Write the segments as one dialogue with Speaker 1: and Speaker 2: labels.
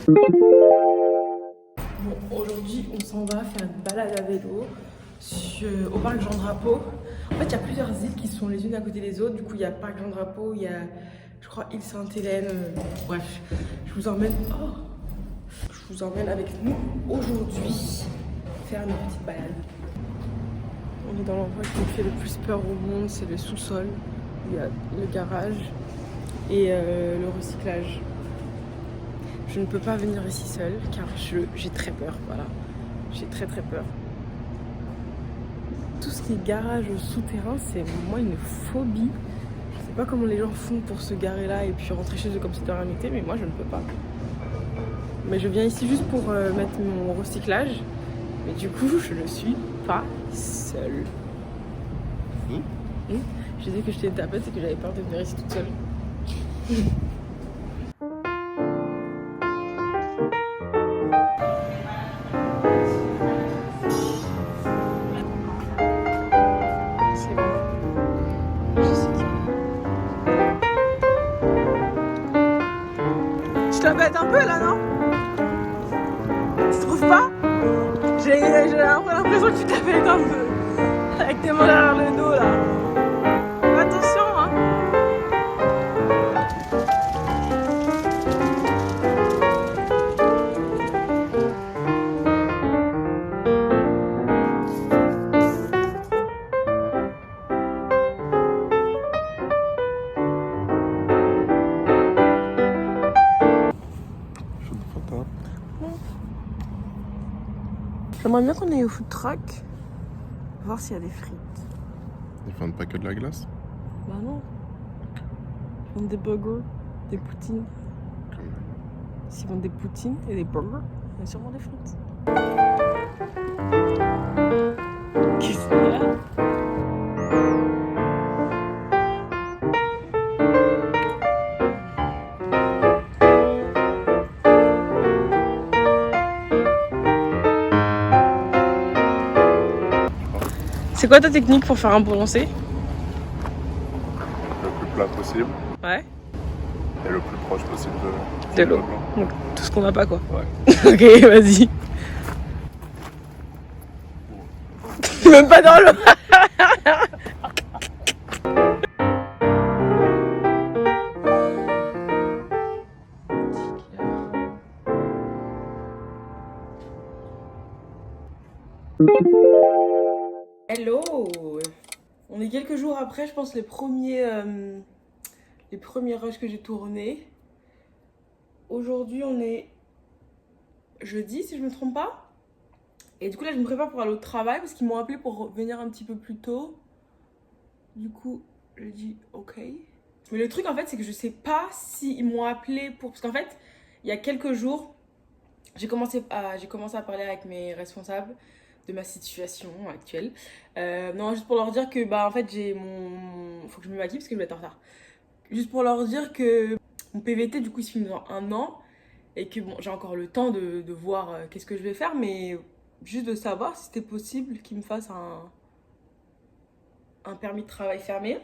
Speaker 1: Bon, aujourd'hui, on s'en va faire une balade à vélo au parc Jean Drapeau. En fait, il y a plusieurs îles qui sont les unes à côté des autres. Du coup, il y a parc Jean Drapeau, il y a, je crois, île Sainte-Hélène. Bref, je vous emmène avec nous aujourd'hui faire une petite balade. On est dans l'endroit qui me fait le plus peur au monde, c'est le sous-sol. Il y a le garage et le recyclage. Je ne peux pas venir ici seule car j'ai très peur, voilà. J'ai très peur. Tout ce qui est garage souterrain, c'est moi une phobie. Je sais pas comment les gens font pour se garer là et puis rentrer chez eux comme si de rien n'était, mais moi je ne peux pas. Mais je viens ici juste pour mettre mon recyclage. Mais du coup, je ne suis pas seule. Je disais que j'étais une tapeuse et que j'avais peur de venir ici toute seule. C'est bon. Je sais qui. Je t'embête un peu là, non? Tu trouves pas? J'ai l'impression que tu t'embêtes un peu. Avec tes mains derrière le dos là. Attention, hein. J'aimerais bien qu'on aille au food truck, voir s'il y a des frites.
Speaker 2: Ils font pas que de la glace?
Speaker 1: Bah non. Ils vendent des burgers, des poutines.
Speaker 2: Quand même.
Speaker 1: S'ils vendent des poutines et des burgers, il y a sûrement des frites. Qu'est-ce qu'il y a? C'est quoi ta technique pour faire un prononcé?
Speaker 2: Le plus plat possible
Speaker 1: Ouais.
Speaker 2: et le plus proche possible
Speaker 1: De l'eau. Donc tout ce qu'on n'a pas quoi.
Speaker 2: Ouais.
Speaker 1: Ok, vas-y. Même pas dans l'eau. Hello. On est quelques jours après, je pense, les premiers rushs que j'ai tournés. Aujourd'hui, on est jeudi, si je me trompe pas. Et du coup, là, je me prépare pour aller au travail parce qu'ils m'ont appelé pour venir un petit peu plus tôt. Du coup, je dis ok. Mais le truc, en fait, c'est que je sais pas s'ils m'ont appelé pour... Parce qu'en fait, il y a quelques jours, j'ai commencé à parler avec mes responsables de ma situation actuelle. Non, juste pour leur dire que, en fait, faut que je me maquille parce que je vais être en retard. Juste pour leur dire que mon PVT, du coup, il se finit dans 1 an. Et que, bon, j'ai encore le temps de voir qu'est-ce que je vais faire. Mais juste de savoir si c'était possible qu'ils me fassent un permis de travail fermé.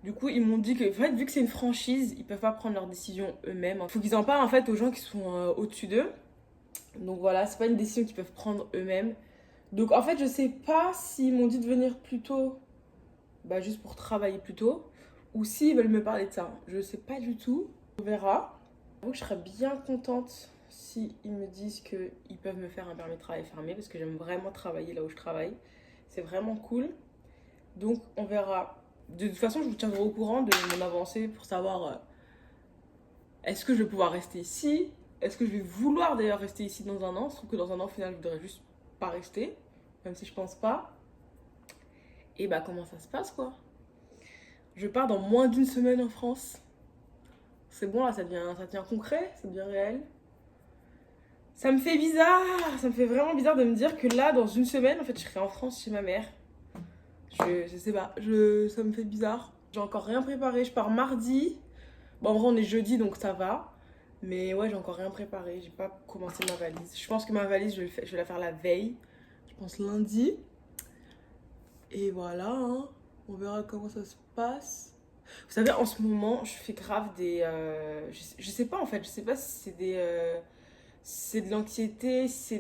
Speaker 1: Du coup, ils m'ont dit que, en fait, vu que c'est une franchise, ils peuvent pas prendre leurs décisions eux-mêmes. Il faut qu'ils en parlent, en fait, aux gens qui sont au-dessus d'eux. Donc voilà, c'est pas une décision qu'ils peuvent prendre eux-mêmes. Donc en fait, je sais pas s'ils m'ont dit de venir plus tôt, juste pour travailler plus tôt, ou s'ils veulent me parler de ça. Je sais pas du tout. On verra. Donc je serais bien contente s'ils me disent qu'ils peuvent me faire un permis de travail fermé, parce que j'aime vraiment travailler là où je travaille. C'est vraiment cool. Donc on verra. De toute façon, je vous tiendrai au courant de mon avancée pour savoir est-ce que je vais pouvoir rester ici. Est-ce que je vais vouloir d'ailleurs rester ici dans 1 an? Je trouve que dans 1 an, au final, je voudrais juste pas rester, même si je pense pas. Et comment ça se passe quoi? Je pars dans moins d'1 semaine en France. C'est bon là, ça devient concret, ça devient réel. Ça me fait bizarre, ça me fait vraiment bizarre de me dire que là, dans 1 semaine, en fait, je serai en France chez ma mère. Je sais pas, ça me fait bizarre. J'ai encore rien préparé, je pars mardi. Bon, en vrai, on est jeudi, donc ça va. Mais ouais, j'ai encore rien préparé, j'ai pas commencé ma valise. Je pense que ma valise, je vais la faire la veille. Je pense lundi. Et voilà, hein. On verra comment ça se passe. Vous savez, en ce moment, je fais grave des... je sais pas en fait, je sais pas si c'est c'est de l'anxiété, si c'est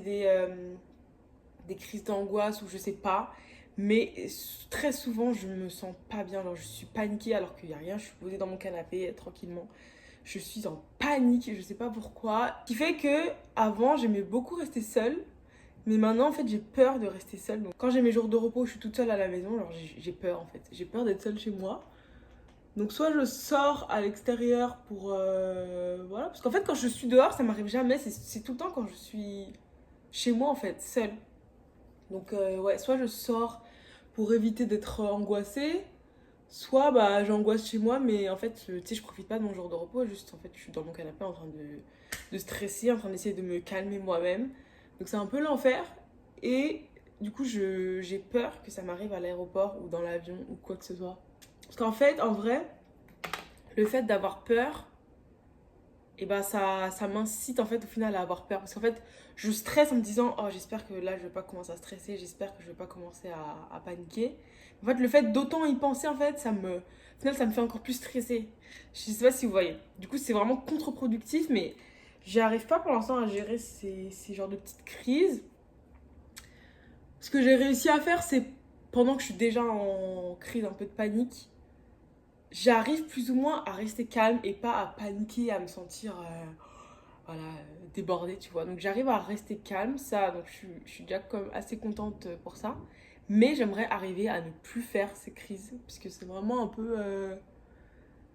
Speaker 1: des crises d'angoisse ou je sais pas. Mais très souvent, je me sens pas bien. Alors, je suis paniquée alors qu'il y a rien. Je suis posée dans mon canapé tranquillement. Je suis en panique, je sais pas pourquoi. Ce qui fait que avant, j'aimais beaucoup rester seule. Mais maintenant, en fait, j'ai peur de rester seule. Donc, quand j'ai mes jours de repos, je suis toute seule à la maison. Alors, j'ai peur en fait. J'ai peur d'être seule chez moi. Donc, soit je sors à l'extérieur pour. Voilà. Parce qu'en fait, quand je suis dehors, ça m'arrive jamais. C'est tout le temps quand je suis chez moi en fait, seule. Donc, ouais, soit je sors pour éviter d'être angoissée, soit bah, j'angoisse chez moi, mais en fait, tu sais, je profite pas de mon jour de repos, juste en fait, je suis dans mon canapé en train de stresser, en train d'essayer de me calmer moi-même. Donc, c'est un peu l'enfer. Et du coup, j'ai peur que ça m'arrive à l'aéroport ou dans l'avion ou quoi que ce soit. Parce qu'en fait, en vrai, le fait d'avoir peur, et ben ça m'incite en fait au final à avoir peur. Parce qu'en fait, je stresse en me disant, oh j'espère que là je vais pas commencer à stresser, j'espère que je vais pas commencer à paniquer. En fait, le fait d'autant y penser, en fait, au final, ça me fait encore plus stresser. Je sais pas si vous voyez. Du coup, c'est vraiment contre-productif, mais j'arrive pas pour l'instant à gérer ces genres de petites crises. Ce que j'ai réussi à faire, c'est pendant que je suis déjà en crise un peu de panique, j'arrive plus ou moins à rester calme et pas à paniquer, à me sentir voilà, débordée, tu vois. Donc j'arrive à rester calme, ça, donc je suis déjà comme assez contente pour ça. Mais j'aimerais arriver à ne plus faire ces crises, parce que c'est vraiment un peu...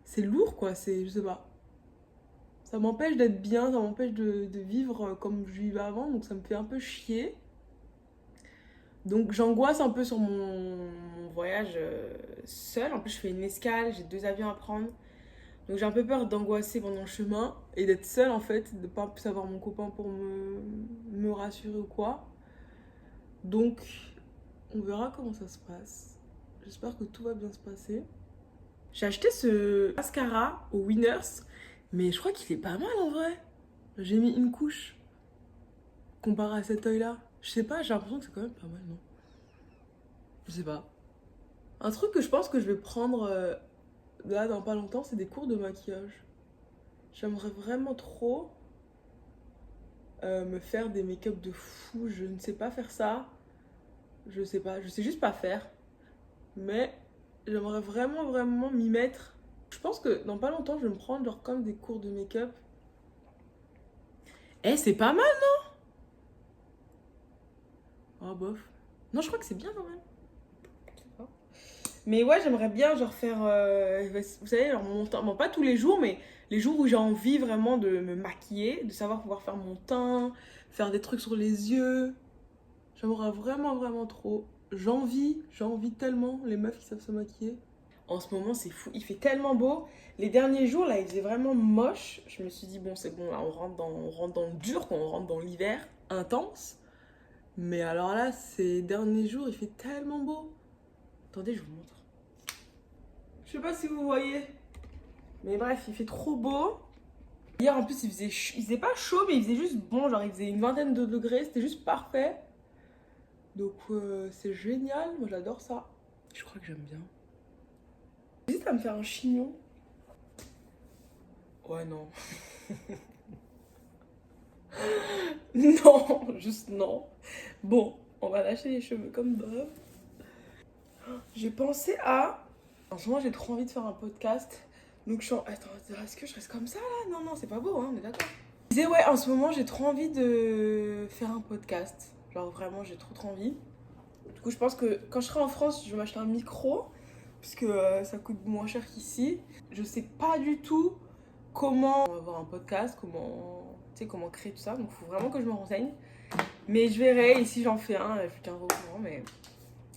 Speaker 1: c'est lourd, quoi, je sais pas. Ça m'empêche d'être bien, ça m'empêche de vivre comme je vivais avant, donc ça me fait un peu chier. Donc j'angoisse un peu sur mon voyage seul. En plus, je fais une escale, j'ai 2 avions à prendre. Donc j'ai un peu peur d'angoisser pendant le chemin et d'être seule en fait, de ne pas plus avoir mon copain pour me rassurer ou quoi. Donc on verra comment ça se passe. J'espère que tout va bien se passer. J'ai acheté ce mascara au Winners, mais je crois qu'il est pas mal en vrai. J'ai mis une couche comparé à cet œil-là. Je sais pas, j'ai l'impression que c'est quand même pas mal, non? Je sais pas. Un truc que je pense que je vais prendre là dans pas longtemps, c'est des cours de maquillage. J'aimerais vraiment trop me faire des make-up de fou. Je ne sais pas faire ça. Je sais pas, je sais juste pas faire. Mais j'aimerais vraiment, vraiment m'y mettre. Je pense que dans pas longtemps, je vais me prendre genre comme des cours de make-up. Eh, c'est pas mal, non? Oh, bof. Non, je crois que c'est bien quand même. Je sais pas. Mais ouais, j'aimerais bien genre faire, vous savez, genre mon teint, bon pas tous les jours, mais les jours où j'ai envie vraiment de me maquiller, de savoir pouvoir faire mon teint, faire des trucs sur les yeux. J'aimerais vraiment, vraiment trop. J'envie tellement les meufs qui savent se maquiller. En ce moment, c'est fou. Il fait tellement beau. Les derniers jours, là, il faisait vraiment moche. Je me suis dit, bon, c'est bon, là, on rentre dans le dur, quand on rentre dans l'hiver intense. Mais alors là, ces derniers jours, il fait tellement beau. Attendez, je vous montre. Je sais pas si vous voyez. Mais bref, il fait trop beau. Hier, en plus, il faisait pas chaud, mais il faisait juste bon. Genre, il faisait une vingtaine de degrés. C'était juste parfait. Donc, c'est génial. Moi, j'adore ça. Je crois que j'aime bien. J'hésite à me faire un chignon. Ouais, non. Non, juste non. Bon, on va lâcher les cheveux comme d'hab. J'ai pensé à... En ce moment, j'ai trop envie de faire un podcast. Donc, je suis en... Attends, est-ce que je reste comme ça, là? Non, non, c'est pas beau, hein, on est d'accord. Je disais, ouais, en ce moment, j'ai trop envie de faire un podcast. Genre, vraiment, j'ai trop envie. Du coup, je pense que quand je serai en France, je vais m'acheter un micro. Puisque ça coûte moins cher qu'ici. Je sais pas du tout comment avoir un podcast, comment créer tout ça. Donc, il faut vraiment que je me renseigne. Mais je verrai, et si j'en fais un, je vous tiendrai au courant, mais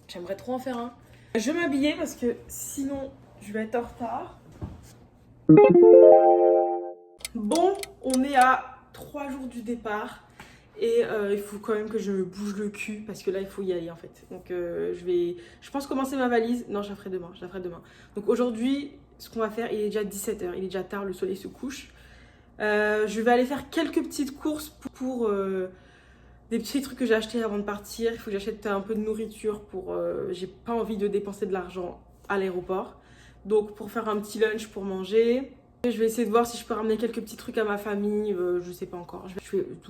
Speaker 1: j'aimerais trop en faire un. Je vais m'habiller parce que sinon, je vais être en retard. Bon, on est à 3 jours du départ. Et il faut quand même que je me bouge le cul parce que là, il faut y aller en fait. Donc, je pense commencer ma valise. Non, je la ferai demain. Donc, aujourd'hui, ce qu'on va faire, il est déjà 17h. Il est déjà tard, le soleil se couche. Je vais aller faire quelques petites courses pour des petits trucs que j'ai achetés avant de partir. Il faut que j'achète un peu de nourriture pour... j'ai pas envie de dépenser de l'argent à l'aéroport. Donc pour faire un petit lunch pour manger. Je vais essayer de voir si je peux ramener quelques petits trucs à ma famille, je sais pas encore.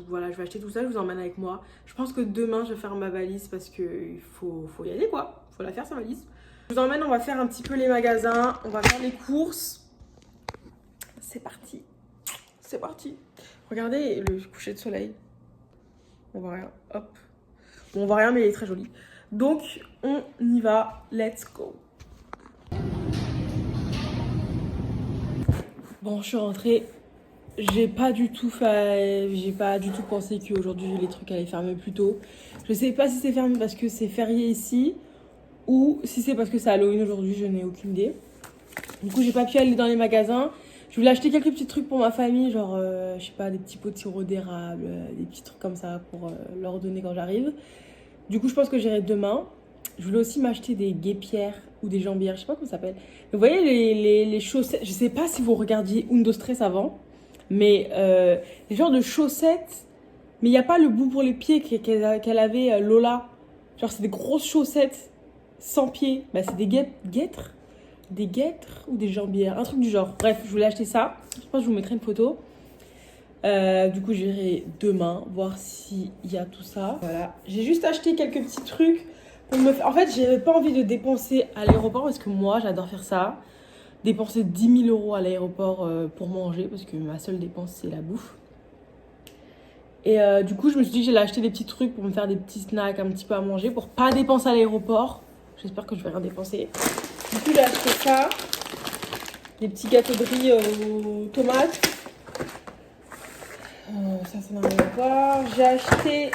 Speaker 1: Voilà, je vais acheter tout ça, je vous emmène avec moi. Je pense que demain je vais faire ma valise parce qu'il faut y aller quoi. Faut la faire sa valise. Je vous emmène, on va faire un petit peu les magasins, on va faire les courses. C'est parti. C'est parti. Regardez le coucher de soleil. On voit rien. Hop. Bon, on voit rien mais il est très joli. Donc on y va. Let's go. Bon, je suis rentrée. J'ai pas du tout pensé qu'aujourd'hui les trucs allaient fermer plus tôt. Je sais pas si c'est fermé parce que c'est férié ici ou si c'est parce que c'est Halloween aujourd'hui, je n'ai aucune idée. Du coup, j'ai pas pu aller dans les magasins. Je voulais acheter quelques petits trucs pour ma famille, genre, je sais pas, des petits pots de sirop d'érable, des petits trucs comme ça pour leur donner quand j'arrive. Du coup, je pense que j'irai demain. Je voulais aussi m'acheter des guêpières ou des jambières, je sais pas comment ça s'appelle. Vous voyez les chaussettes, je sais pas si vous regardiez Undo Stress avant, mais les genres de chaussettes, mais il n'y a pas le bout pour les pieds qu'elle avait Lola. Genre, c'est des grosses chaussettes sans pieds. Bah, c'est des guêtres. Des guêtres ou des jambières, un truc du genre. Bref, je voulais acheter ça. Je pense que je vous mettrai une photo. Du coup, j'irai demain voir s'il y a tout ça. Voilà. J'ai juste acheté quelques petits trucs pour me faire. En fait, j'avais pas envie de dépenser à l'aéroport parce que moi, j'adore faire ça. Dépenser 10 000 € à l'aéroport pour manger parce que ma seule dépense, c'est la bouffe. Et du coup, je me suis dit que j'allais acheter des petits trucs pour me faire des petits snacks un petit peu à manger pour pas dépenser à l'aéroport. J'espère que je vais rien dépenser. Du coup, j'ai acheté ça, des petits gâteaux de riz aux tomates. Ça n'a rien à voir. J'ai acheté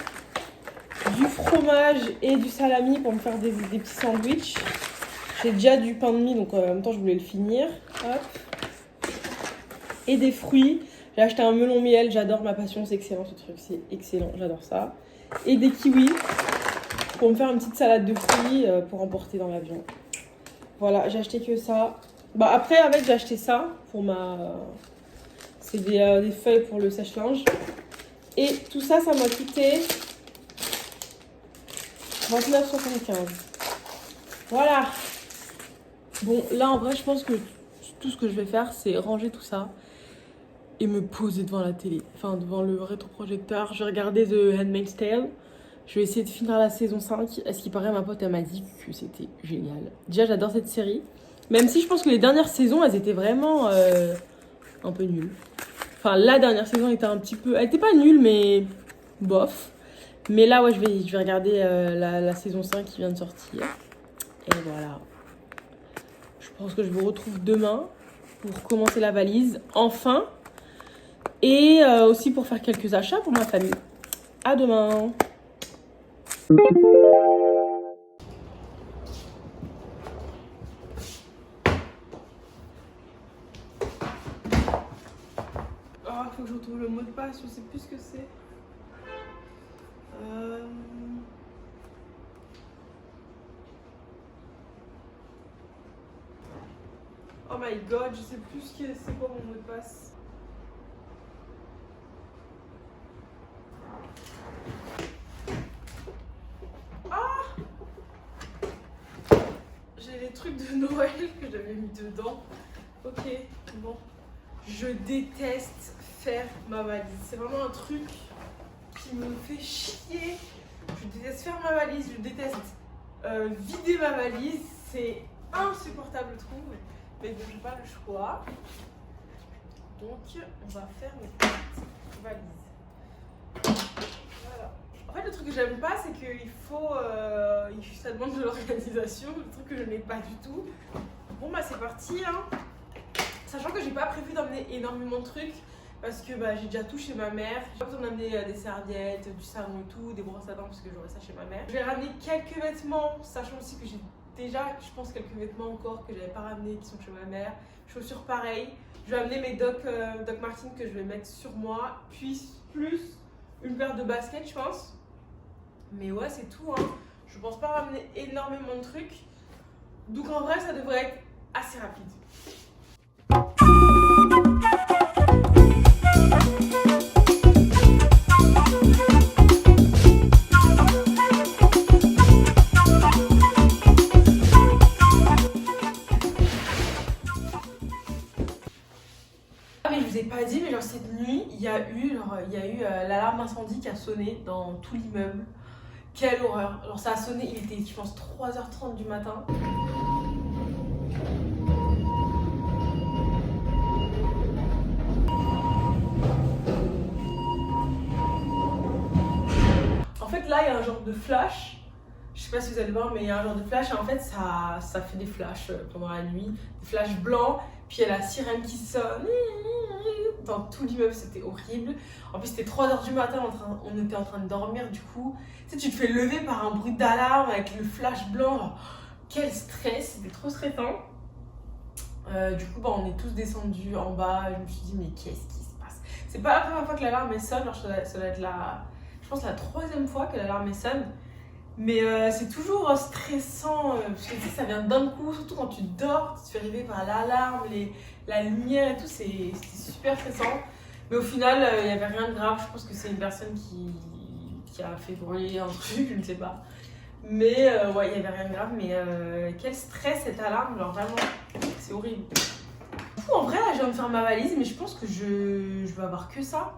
Speaker 1: du fromage et du salami pour me faire des petits sandwichs. J'ai déjà du pain de mie, donc en même temps, je voulais le finir. Hop. Et des fruits. J'ai acheté un melon miel, j'adore, ma passion, c'est excellent ce truc, c'est excellent, j'adore ça. Et des kiwis pour me faire une petite salade de fruits pour emporter dans l'avion. Voilà, j'ai acheté que ça. Bah après, avec, j'ai acheté ça pour ma... C'est des feuilles pour le sèche-linge. Et tout ça, ça m'a coûté 29,75 €. Voilà. Bon, là, en vrai, je pense que tout ce que je vais faire, c'est ranger tout ça et me poser devant la télé. Enfin, devant le rétroprojecteur. Je vais regarder The Handmaid's Tale. Je vais essayer de finir la saison 5. À ce qui paraît, ma pote, elle m'a dit que c'était génial. Déjà, j'adore cette série. Même si je pense que les dernières saisons, elles étaient vraiment un peu nulles. Enfin, la dernière saison était un petit peu... Elle était pas nulle, mais bof. Mais là, ouais, je vais regarder la saison 5 qui vient de sortir. Et voilà. Je pense que je vous retrouve demain pour commencer la valise. Enfin. Et aussi pour faire quelques achats pour ma famille. À demain. Oh, faut que je retrouve le mot de passe, je sais plus ce que c'est. Oh my god, je sais plus c'est quoi mon mot de passe. J'ai les trucs de Noël que j'avais mis dedans. Ok, bon. Je déteste faire ma valise. C'est vraiment un truc qui me fait chier. Je déteste faire ma valise, je déteste vider ma valise. C'est insupportable, je trouve. Mais bon, j'ai pas le choix. Donc, on va faire mes petites valises. Voilà. En fait, le truc que j'aime pas, c'est qu'il faut... ça demande de l'organisation, le truc que je n'ai pas du tout. Bon, bah c'est parti, hein. Sachant que j'ai pas prévu d'emmener énormément de trucs. Parce que bah, j'ai déjà tout chez ma mère. J'ai pas besoin d'amener des serviettes, du savon et tout, des brosses à dents parce que j'aurai ça chez ma mère. Je vais ramener quelques vêtements, sachant aussi que j'ai déjà, je pense, quelques vêtements encore que j'avais pas ramenés qui sont chez ma mère. Chaussures pareil. Je vais amener mes Doc Martens que je vais mettre sur moi. Puis plus une paire de baskets, je pense. Mais ouais, c'est tout, hein. Je pense pas ramener énormément de trucs. Donc en vrai, ça devrait être assez rapide. il y a eu l'alarme incendie qui a sonné dans tout l'immeuble. Quelle horreur! Alors ça a sonné, il était je pense 3h30 du matin. En fait là il y a un genre de flash. Je sais pas si vous allez voir, mais il y a un genre de flash et en fait ça fait des flashs pendant la nuit, des flashs blancs, puis il y a la sirène qui sonne dans tout l'immeuble, c'était horrible. En plus c'était 3h du matin, on était en train de dormir, du coup tu sais, tu te fais lever par un bruit d'alarme avec le flash blanc. Alors, quel stress, c'était trop stressant. Du coup on est tous descendus en bas, je me suis dit mais qu'est-ce qui se passe? C'est pas la première fois que l'alarme sonne, alors ça doit être je pense la 3e fois que l'alarme sonne. Mais c'est toujours stressant, parce que tu sais, ça vient d'un coup, surtout quand tu dors, tu te fais réveiller par l'alarme, la lumière et tout, c'était super stressant. Mais au final, il n'y avait rien de grave, je pense que c'est une personne qui a fait brûler un truc, je ne sais pas. Mais ouais, il n'y avait rien de grave, mais quel stress cette alarme, genre vraiment, c'est horrible. Du coup, en vrai, là, je viens de faire ma valise, mais je pense que je vais avoir que ça.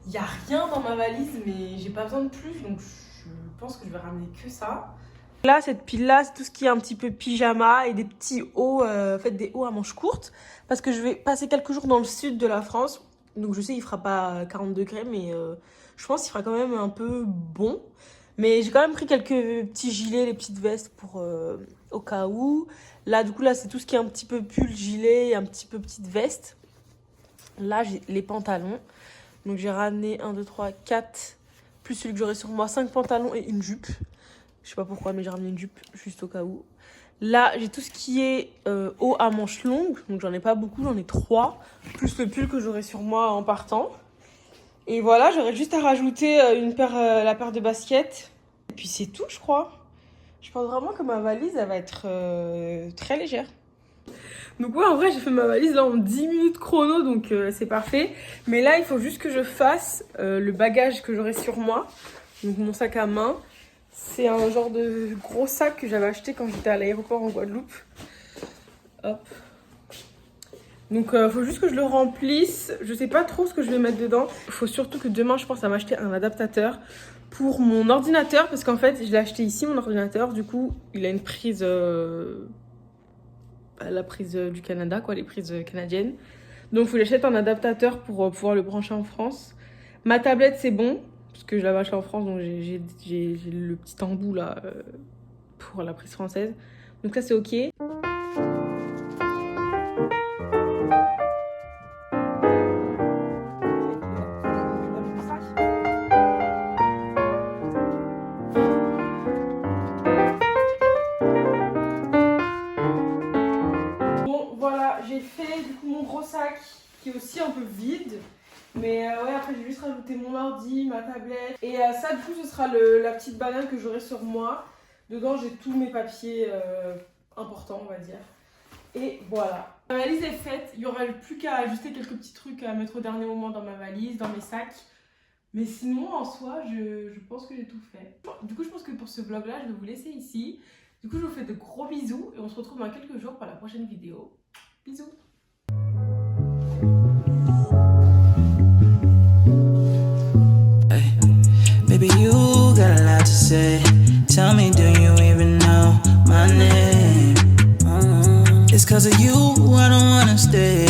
Speaker 1: Il n'y a rien dans ma valise, mais j'ai pas besoin de plus, donc je pense que je vais ramener que ça. Là, cette pile-là, c'est tout ce qui est un petit peu pyjama et des petits hauts, en fait des hauts à manches courtes. Parce que je vais passer quelques jours dans le sud de la France. Donc je sais qu'il fera pas 40 degrés, mais je pense qu'il fera quand même un peu bon. Mais j'ai quand même pris quelques petits gilets, les petites vestes pour au cas où. Là, du coup, là, c'est tout ce qui est un petit peu pull, gilet et un petit peu petite veste. Là, j'ai les pantalons. Donc j'ai ramené 1, 2, 3, 4, plus celui que j'aurai sur moi, 5 pantalons et une jupe. Je sais pas pourquoi, mais j'ai ramené une jupe juste au cas où. Là, j'ai tout ce qui est haut à manches longues. Donc j'en ai pas beaucoup, j'en ai 3. Plus le pull que j'aurai sur moi en partant. Et voilà, j'aurais juste à rajouter la paire de baskets. Et puis c'est tout, je crois. Je pense vraiment que ma valise, elle va être très légère. Donc ouais, en vrai, j'ai fait ma valise là en 10 minutes chrono, donc c'est parfait. Mais là, il faut juste que je fasse le bagage que j'aurai sur moi. Donc mon sac à main. C'est un genre de gros sac que j'avais acheté quand j'étais à l'aéroport en Guadeloupe. Hop. Donc faut juste que je le remplisse. Je sais pas trop ce que je vais mettre dedans. Il faut surtout que demain, je pense à m'acheter un adaptateur pour mon ordinateur. Parce qu'en fait, je l'ai acheté ici, mon ordinateur. Du coup, il a une prise... la prise du Canada, quoi, les prises canadiennes. Donc il faut que j'achète un adaptateur pour pouvoir le brancher en France. Ma tablette c'est bon, parce que je l'avais acheté en France, donc j'ai le petit embout là pour la prise française. Donc ça c'est ok. J'ai fait du coup mon gros sac qui est aussi un peu vide, mais ouais, après j'ai juste rajouté mon ordi, ma tablette et ça du coup ce sera la petite banane que j'aurai sur moi. Dedans j'ai tous mes papiers importants, on va dire, et voilà. Ma valise est faite, il n'y aura plus qu'à ajuster quelques petits trucs à mettre au dernier moment dans ma valise, dans mes sacs, mais sinon en soi je pense que j'ai tout fait. Du coup je pense que pour ce vlog là je vais vous laisser ici. Du coup je vous fais de gros bisous et on se retrouve dans quelques jours pour la prochaine vidéo. Bisous.
Speaker 3: Hey, baby, you got a lot to say. Tell me, do you even know my name? It's 'cause of you I don't wanna stay.